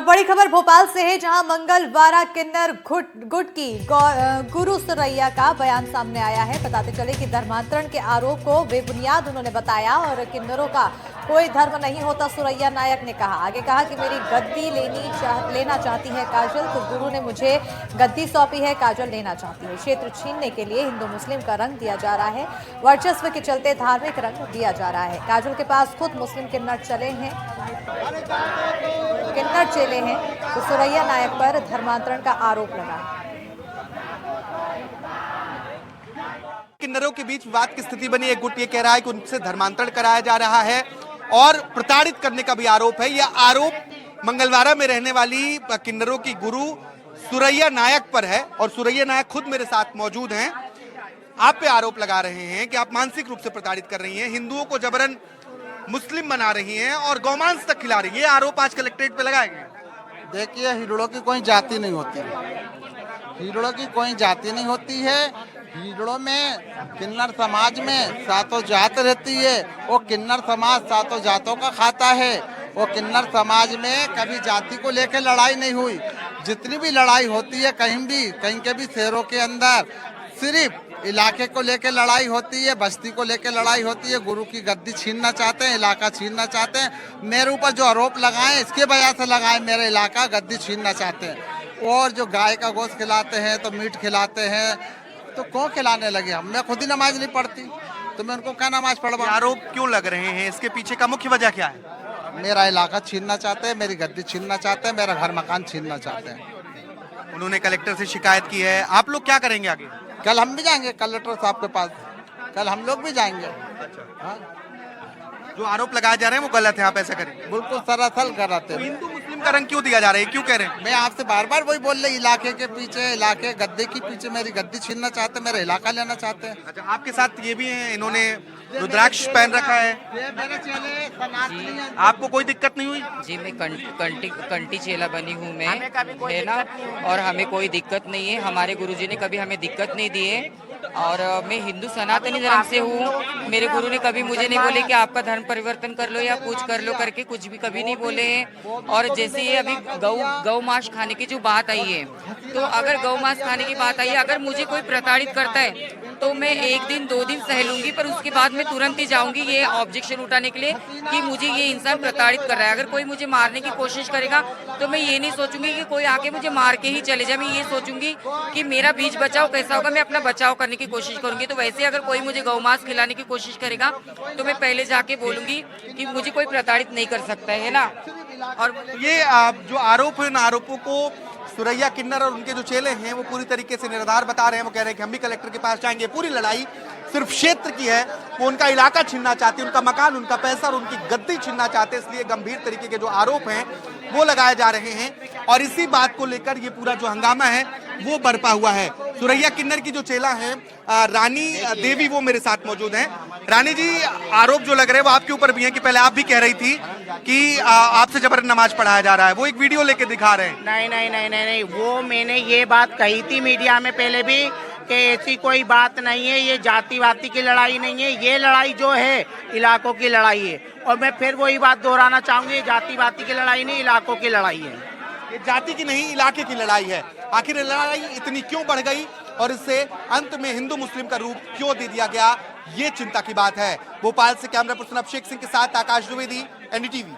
बड़ी खबर भोपाल से है, जहां मंगलवार किन्नर गुट की गुरु सुरैया का बयान सामने आया है। बताते चले कि धर्मांतरण के आरोप को बेबुनियाद उन्होंने बताया और किन्नरों का कोई धर्म नहीं होता, सुरैया नायक ने कहा। आगे कहा कि मेरी गद्दी लेना चाहती है काजल, तो गुरु ने मुझे गद्दी सौंपी है, काजल लेना चाहती है। क्षेत्र छीनने के लिए हिंदू मुस्लिम का रंग दिया जा रहा है, वर्चस्व के चलते धार्मिक रंग दिया जा रहा है। काजल के पास खुद मुस्लिम किन्नर चले हैं, तो सुरैया नायक पर धर्मांतरण का आरोप लगा। किन्नरों के बीच विवाद की स्थिति बनी। एक गुट ये कह रहा है कि उनसे धर्मांतरण कराया जा रहा है और प्रताड़ित करने का भी आरोप है। यह आरोप मंगलवारा में रहने वाली किन्नरों की गुरु सुरैया नायक पर है और सुरैया नायक खुद मेरे साथ मौजूद हैं। आप पे आरोप लगा रहे हैं कि आप मानसिक रूप से प्रताड़ित कर रही हैं, हिंदुओं को जबरन मुस्लिम बना रही हैं और गौमांस तक खिला रही है। ये आरोप आज कलेक्ट्रेट पे लगाए गए। देखिए, हिजड़ों की कोई जाति नहीं होती, हिजड़ों की कोई जाति नहीं होती है। हिजड़ों में किन्नर समाज में सातों जात रहती है। वो किन्नर समाज सातों जातों का खाता है। वो किन्नर समाज में कभी जाति को लेकर लड़ाई नहीं हुई। जितनी भी लड़ाई होती है कहीं के भी शहरों के अंदर सिर्फ इलाके को लेकर लड़ाई होती है, बस्ती को लेकर लड़ाई होती है। गुरु की गद्दी छीनना चाहते हैं, इलाका छीनना चाहते हैं। मेरे ऊपर जो आरोप लगाए इसके वजह से लगाए, मेरा इलाका गद्दी छीनना चाहते हैं। और जो गाय का गोश्त खिलाते हैं तो मीट खिलाते हैं, तो कौन खिलाने लगे? हम मैं खुद ही नमाज नहीं पढ़ती तो मैं उनको क्या नमाज पढ़वा? आरोप क्यों लग रहे हैं? इसके पीछे का मुख्य वजह क्या है? मेरा इलाका छीनना चाहते हैं, मेरी गद्दी छीनना चाहते हैं, मेरा घर मकान छीनना चाहते हैं। उन्होंने कलेक्टर से शिकायत की है। आप लोग क्या करेंगे आगे? कल हम भी जाएंगे कलेक्टर साहब के पास, कल हम लोग भी जाएंगे। हाँ? जो आरोप लगाए जा रहे हैं वो गलत है, आप ऐसा करेंगे? बिल्कुल सरासल कर रहे थे। हिंदू मुस्लिम का रंग क्यों दिया जा रहा है, क्यों कह रहे हैं? मैं आपसे बार बार वही बोल रही, इलाके के पीछे, इलाके गद्दे के पीछे मेरी गद्दी छीनना चाहते हैं, मेरा इलाका लेना चाहते हैं। अच्छा, आपके साथ ये भी है, इन्होंने रुद्राक्ष पहन रखा है। आपको कोई दिक्कत नहीं हुई? जी, मैं कंटी चेला बनी हूँ मैं, है ना, और हमें कोई दिक्कत नहीं है। हमारे गुरुजी ने कभी हमें दिक्कत नहीं दी है और मैं हिंदू सनातनी धर्म से हूँ। मेरे गुरु ने कभी मुझे नहीं बोले कि आपका धर्म परिवर्तन कर लो या कुछ कर लो करके, कुछ भी कभी नहीं बोले हैं। और जैसे ये अभी गौ मांस खाने की जो बात आई है, तो अगर गौ मांस खाने की बात आई है, अगर मुझे कोई प्रताड़ित करता है तो मैं 1 दिन 2 दिन सह लूंगी, पर उसके बाद मैं तुरंत ही जाऊंगी ये ऑब्जेक्शन उठाने के लिए कि मुझे ये इंसान प्रताड़ित कर रहा है। अगर कोई मुझे मारने की कोशिश करेगा तो मैं ये नहीं सोचूंगी कि कोई आके मुझे मार के ही चले जाए। मैं ये सोचूंगी कि मेरा बीच बचाव कैसा होगा, मैं अपना बचाव करने की कोशिश करूंगी। तो वैसे अगर कोई मुझे गौ मांस खिलाने की कोशिश करेगा तो मैं पहले जाके बोलूंगी कि मुझे कोई प्रताड़ित नहीं कर सकता है ना। और ये जो आरोप है, उन आरोपों को सुरैया किन्नर और उनके जो चेले हैं वो पूरी तरीके से निराधार बता रहे हैं। वो कह रहे हैं कि हम भी कलेक्टर के पास जाएंगे। पूरी लड़ाई सिर्फ क्षेत्र की है, वो उनका इलाका छीनना चाहते हैं, उनका मकान, उनका पैसा और उनकी गद्दी छीनना चाहते हैं। इसलिए गंभीर तरीके के जो आरोप हैं वो लगाए जा रहे हैं और इसी बात को लेकर ये पूरा जो हंगामा है वो बरपा हुआ है। सुरैया किन्नर की जो चेला है रानी देवी, वो मेरे साथ मौजूद हैं। रानी जी, आरोप जो लग रहे हैं वो आपके ऊपर भी है कि पहले आप भी कह रही थी कि आपसे जबरन नमाज पढ़ाया जा रहा है, वो एक वीडियो लेके दिखा रहे हैं। नहीं, वो मैंने ये बात कही थी मीडिया में पहले भी कि ऐसी कोई बात नहीं है, ये जातिवादी की लड़ाई नहीं है, ये लड़ाई जो है इलाकों की लड़ाई है। और मैं फिर वही बात दोहराना चाहूंगी, ये जातिवादी की लड़ाई नहीं, इलाकों की लड़ाई है। ये जाति की नहीं, इलाके की लड़ाई है। आखिर लड़ाई इतनी क्यों बढ़ गई और इससे अंत में हिंदू मुस्लिम का रूप क्यों दे दिया गया, ये चिंता की बात है। भोपाल से कैमरा पर्सन अभिषेक सिंह के साथ आकाश द्विवेदी, एनडीटीवी।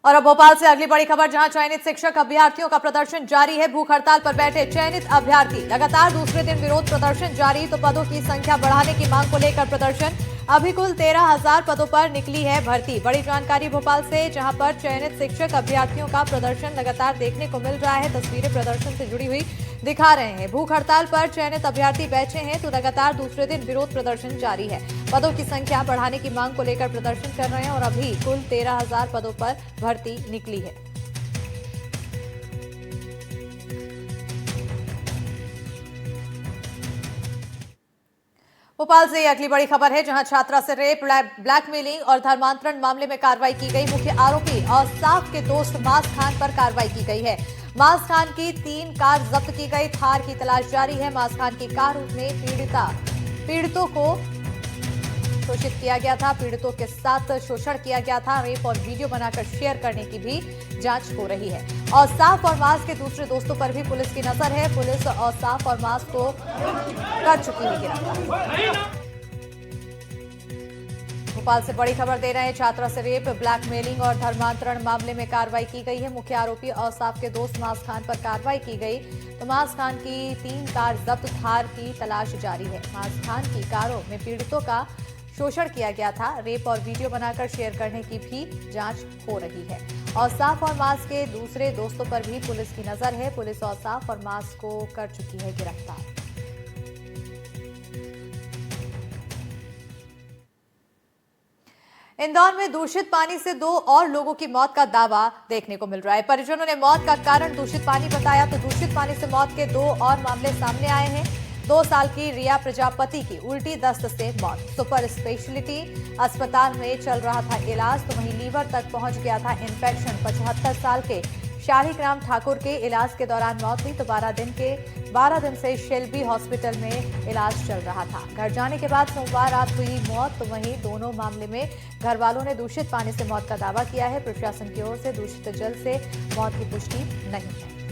और अब भोपाल से अगली बड़ी खबर, जहां चयनित शिक्षक अभ्यर्थियों का प्रदर्शन जारी है। भूख हड़ताल पर बैठे चयनित अभ्यर्थी, लगातार दूसरे दिन विरोध प्रदर्शन जारी। तो पदों की संख्या बढ़ाने की मांग को लेकर प्रदर्शन। अभी कुल 13,000 पदों पर निकली है भर्ती। बड़ी जानकारी भोपाल से, जहां पर चयनित शिक्षक अभ्यर्थियों का प्रदर्शन लगातार देखने को मिल रहा है। तस्वीरें प्रदर्शन से जुड़ी हुई दिखा रहे हैं। भूख हड़ताल पर चयनित अभ्यर्थी बैठे हैं, तो लगातार दूसरे दिन विरोध प्रदर्शन जारी है। पदों की संख्या बढ़ाने की मांग को लेकर प्रदर्शन कर रहे हैं और अभी कुल 13,000 पदों पर भर्ती निकली है। भोपाल से अगली बड़ी खबर है, जहां छात्रा से रेप, ब्लैकमेलिंग और धर्मांतरण मामले में कार्रवाई की गई। मुख्य आरोपी और साफ के दोस्त मास खान पर कार्रवाई की गई है। मास खान की 3 कार जब्त की गई। थार की तलाश जारी है। मास खान की कार में पीड़ितों को शोषित किया गया था, पीड़ितों के साथ शोषण किया गया था, रेप और वीडियो बनाकर शेयर करने की भी जांच हो रही है। औसाफ और मास के दूसरे दोस्तों पर भी पुलिस की नजर है। पुलिस औसाफ और मास को कर चुकी है गिरफ्तार। भोपाल से बड़ी खबर दे रहे हैं, छात्रा से रेप, ब्लैकमेलिंग और धर्मांतरण मामले में कार्रवाई की गई है। मुख्य आरोपी औसाफ के दोस्त मास खान पर कार्रवाई की गई तो मास खान की 3 कार जब्त, थार की तलाश जारी है। मास खान की कारों में पीड़ितों का शोषण किया गया था, रेप और वीडियो बनाकर शेयर करने की भी जांच हो रही है। औसाफ और मास के दूसरे दोस्तों पर भी पुलिस की नजर है। पुलिस औसाफ और मास को कर चुकी है गिरफ्तार। इंदौर में दूषित पानी से 2 और लोगों की मौत का दावा देखने को मिल रहा है। परिजनों ने मौत का कारण दूषित पानी बताया तो दूषित पानी से मौत के 2 और मामले सामने आए हैं। 2 साल की रिया प्रजापति की उल्टी दस्त से मौत, सुपर स्पेशलिटी अस्पताल में चल रहा था इलाज तो वहीं लीवर तक पहुंच गया था इन्फेक्शन। 75 साल के शालिग्राम ठाकुर के इलाज के दौरान मौत हुई तो 12 दिन से शेल्बी हॉस्पिटल में इलाज चल रहा था। घर जाने के बाद सोमवार रात हुई मौत तो वहीं दोनों मामले में घर वालों ने दूषित पानी से मौत का दावा किया है। प्रशासन की ओर से दूषित जल से मौत की पुष्टि नहीं है।